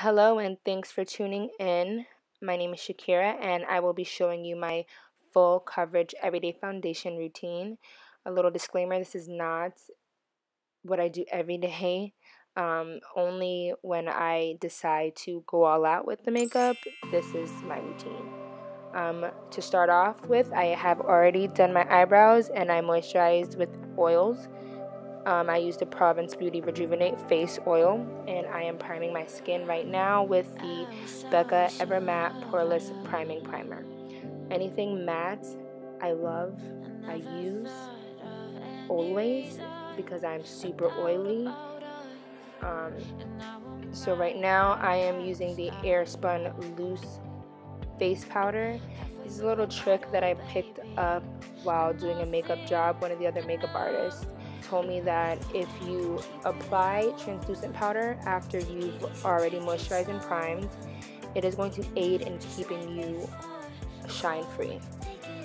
Hello and thanks for tuning in. My name is Shakira and I will be showing you my full coverage everyday foundation routine. A little disclaimer, this is not what I do every day. Only when I decide to go all out with the makeup, this is my routine. To start off with, I have already done my eyebrows and I moisturized with oils. I used the Provence Beauty Rejuvenate face oil, and I am priming my skin right now with the Becca Ever Matte Poreless Priming Primer. Anything matte, I love, I use always because I'm super oily. So right now I am using the Airspun Loose Face Powder. This is a little trick that I picked up while doing a makeup job. One of the other makeup artists told me that if you apply translucent powder after you've already moisturized and primed, it is going to aid in keeping you shine free.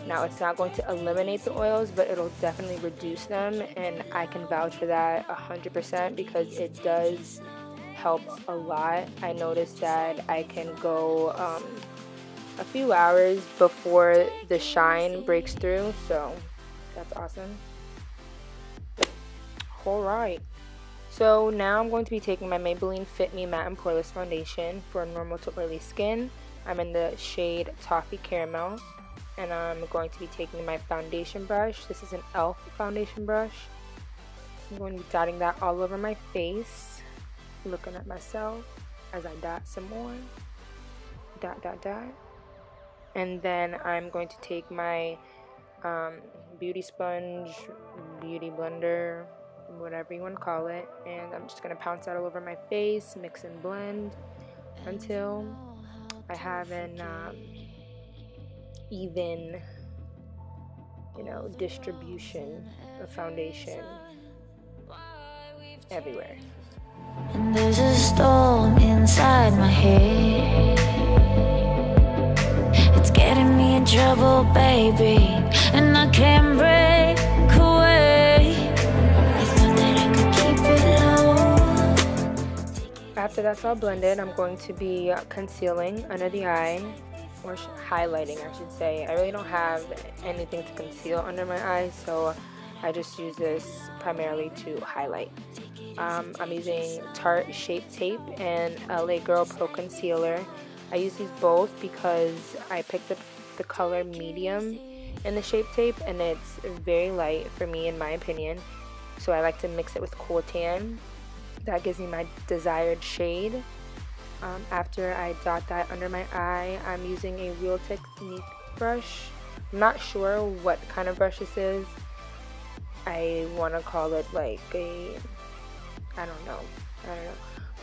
Now, it's not going to eliminate the oils, but it'll definitely reduce them, and I can vouch for that 100% because it does help a lot. I noticed that I can go a few hours before the shine breaks through, so that's awesome. Alright, so now I'm going to be taking my Maybelline Fit Me Matte and Poreless Foundation for normal to oily skin. I'm in the shade Toffee Caramel, and I'm going to be taking my foundation brush. This is an e.l.f. foundation brush. I'm going to be dotting that all over my face, looking at myself as I dot some more. Dot, dot, dot. And then I'm going to take my beauty sponge, beauty blender, whatever you want to call it, and I'm just going to pounce that all over my face, mix and blend until I have an even, distribution of foundation everywhere. And there's a storm inside my head. It's getting me in trouble, baby, and I can't break away. I thought that I could keep it low. After that's all blended, I'm going to be concealing under the eye, or highlighting, I should say. I really don't have anything to conceal under my eyes, so I just use this primarily to highlight. I'm using Tarte Shape Tape and LA Girl Pro Concealer. I use these both because I picked up the color medium in the Shape Tape, and it's very light for me in my opinion. So I like to mix it with Cool Tan. That gives me my desired shade. After I dot that under my eye, I'm using a Real Technique brush. I'm not sure what kind of brush this is. I want to call it like a, I don't know.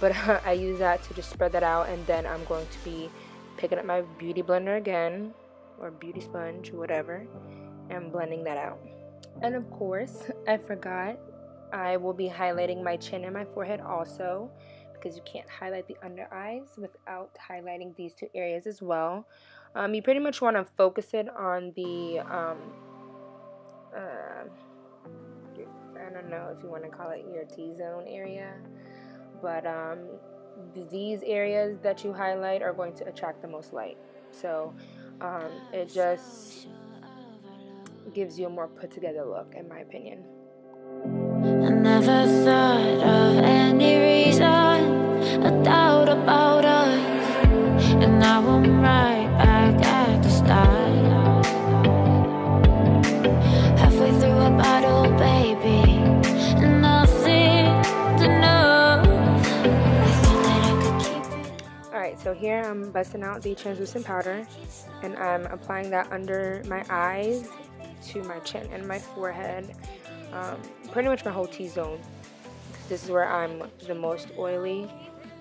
But I use that to just spread that out, and then I'm going to be picking up my beauty blender again, or beauty sponge, whatever, and blending that out. And of course, I forgot, I will be highlighting my chin and my forehead also, because you can't highlight the under eyes without highlighting these two areas as well. You pretty much want to focus it on the, I don't know if you want to call it your T-zone area, but these areas that you highlight are going to attract the most light. So it just gives you a more put together look, in my opinion. I never thought of any reason, a doubt about us, and now I'm right back at the start. Halfway through a bottle, baby, and nothing's enough. I thought that I could keep it. Alright, so here I'm busting out the translucent powder, and I'm applying that under my eyes, to my chin and my forehead. Pretty much my whole T-zone, because this is where I'm the most oily,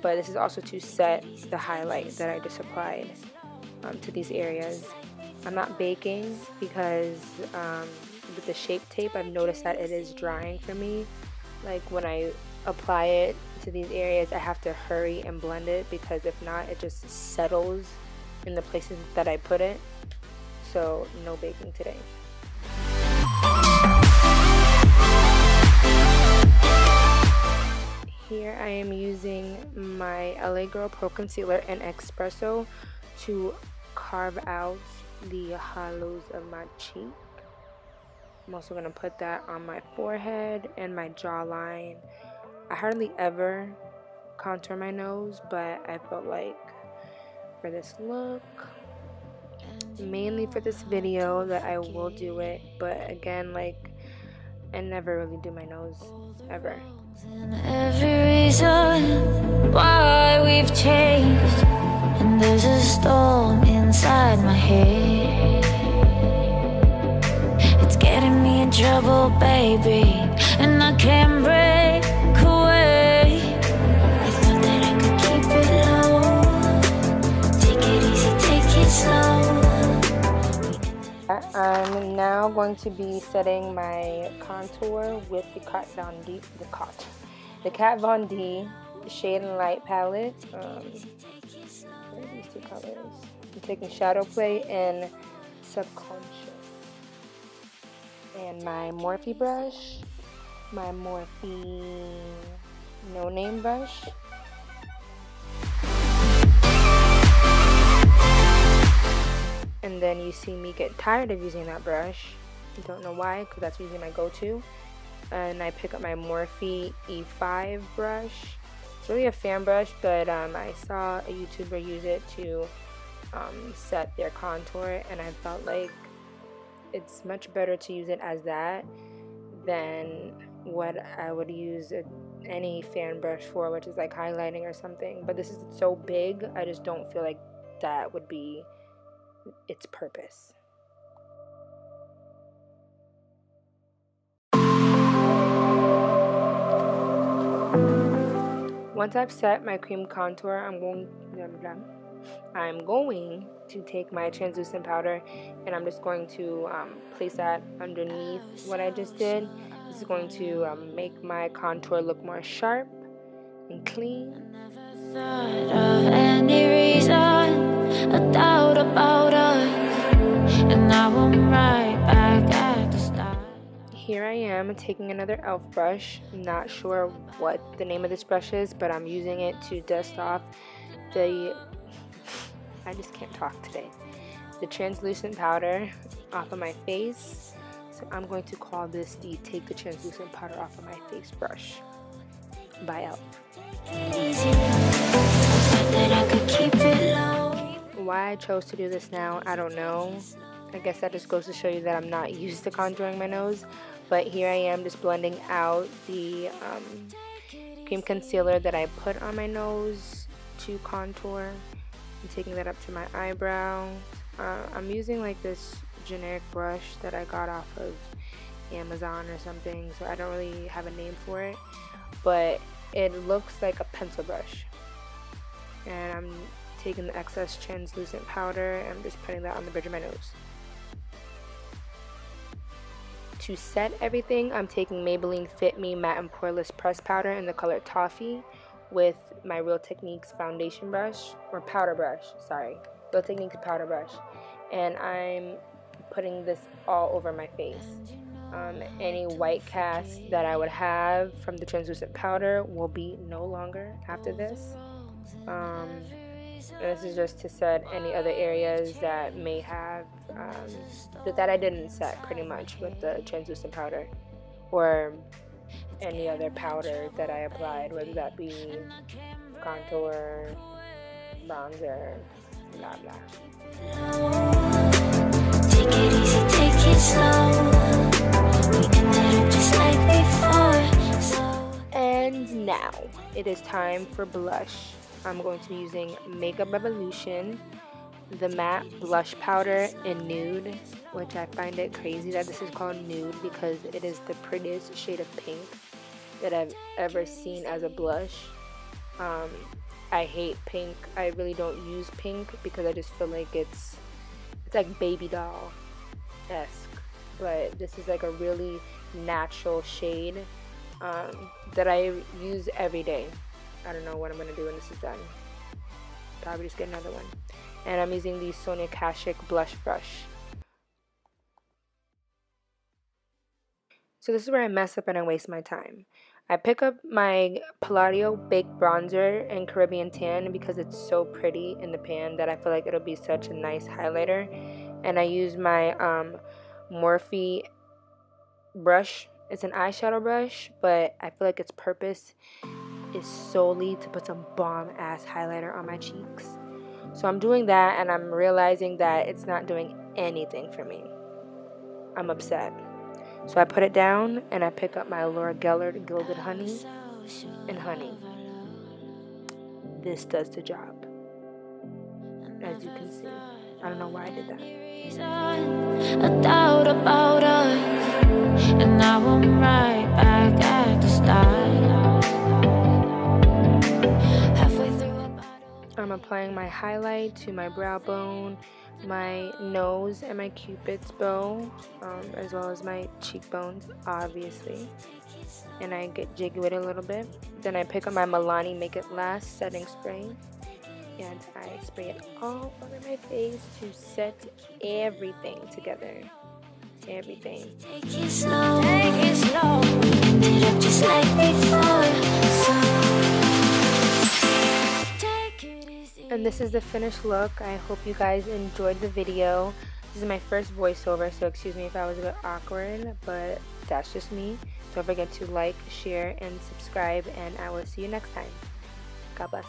but this is also to set the highlight that I just applied to these areas. I'm not baking because with the Shape Tape I've noticed that it is drying for me. Like when I apply it to these areas, I have to hurry and blend it, because if not it just settles in the places that I put it. So no baking today. Here I am using my LA Girl Pro Concealer in Espresso to carve out the hollows of my cheek. I'm also going to put that on my forehead and my jawline. I hardly ever contour my nose, but I felt like for this look, mainly for this video, that I will do it. But again, like, I never really do my nose ever. Every reason why we've changed, and there's a storm inside my head. It's getting me in trouble, baby, and I can't break away. I thought that I could keep it low. Take it easy, take it slow. I'm now going to be setting my contour with the Kat Von D Shade and Light palette. What are these two colors? I'm taking Shadow Play and Subconscious. And my Morphe brush, my Morphe No Name brush. And then you see me get tired of using that brush. I don't know why, because that's usually my go-to. And I pick up my Morphe E5 brush. It's really a fan brush, but I saw a YouTuber use it to set their contour, and I felt like it's much better to use it as that than what I would use any fan brush for, which is like highlighting or something. But this is so big, I just don't feel like that would be its purpose. Once I've set my cream contour, I'm going to take my translucent powder, and I'm just going to place that underneath what I just did. This is going to make my contour look more sharp and clean. Thought of any reason, a doubt about us, and now I'm right back at the start. Here I am taking another e.l.f. brush. I'm not sure what the name of this brush is, but I'm using it to dust off the I just can't talk today. The translucent powder off of my face. So I'm going to call this the Take the Translucent Powder Off of My Face brush by e.l.f. Why I chose to do this now, I don't know. I guess that just goes to show you that I'm not used to contouring my nose. But here I am just blending out the cream concealer that I put on my nose to contour. I'm taking that up to my eyebrow. I'm using like this generic brush that I got off of Amazon or something, so I don't really have a name for it. But it looks like a pencil brush. And I'm taking the excess translucent powder and I'm just putting that on the bridge of my nose. To set everything, I'm taking Maybelline Fit Me Matte and Poreless Pressed Powder in the color Toffee with my Real Techniques foundation brush, or powder brush, sorry. Real Techniques powder brush. And I'm putting this all over my face. Any white cast that I would have from the translucent powder will be no longer after this. This is just to set any other areas that may have that I didn't set pretty much with the translucent powder, or any other powder that I applied, whether that be contour, bronzer, blah blah. Take it easy, take it slow. We ended up just like before. So And now it is time for blush. I'm going to be using Makeup Revolution, the matte blush powder in Nude, which I find it crazy that this is called Nude because it is the prettiest shade of pink that I've ever seen as a blush. I hate pink. I really don't use pink because I just feel like it's like baby doll-esque. But this is like a really natural shade that I use every day. I don't know what I'm going to do when this is done. Probably just get another one. And I'm using the Sonia Kashuk blush brush. So this is where I mess up and I waste my time. I pick up my Palladio Baked Bronzer in Caribbean Tan because it's so pretty in the pan that I feel like it'll be such a nice highlighter. And I use my Morphe brush. It's an eyeshadow brush, but I feel like its purpose is solely to put some bomb ass highlighter on my cheeks. So I'm doing that, and I'm realizing that it's not doing anything for me. I'm upset. So I put it down, and I pick up my Laura Geller Gilded Honey and Honey. This does the job, as you can see. I don't know why I did that. A doubt about us, and now I'm right back at the start. Halfway through a bottle. I'm applying my highlight to my brow bone, my nose, and my cupid's bow, as well as my cheekbones, obviously. And I get jiggy with it a little bit. Then I pick up my Milani Make It Last setting spray, and I spray it all over my face to set everything together. Everything. Take it slow, take it slow. We ended up just like before. And this is the finished look. I hope you guys enjoyed the video. This is my first voiceover, so excuse me if I was a bit awkward, but that's just me. Don't forget to like, share, and subscribe, and I will see you next time. God bless.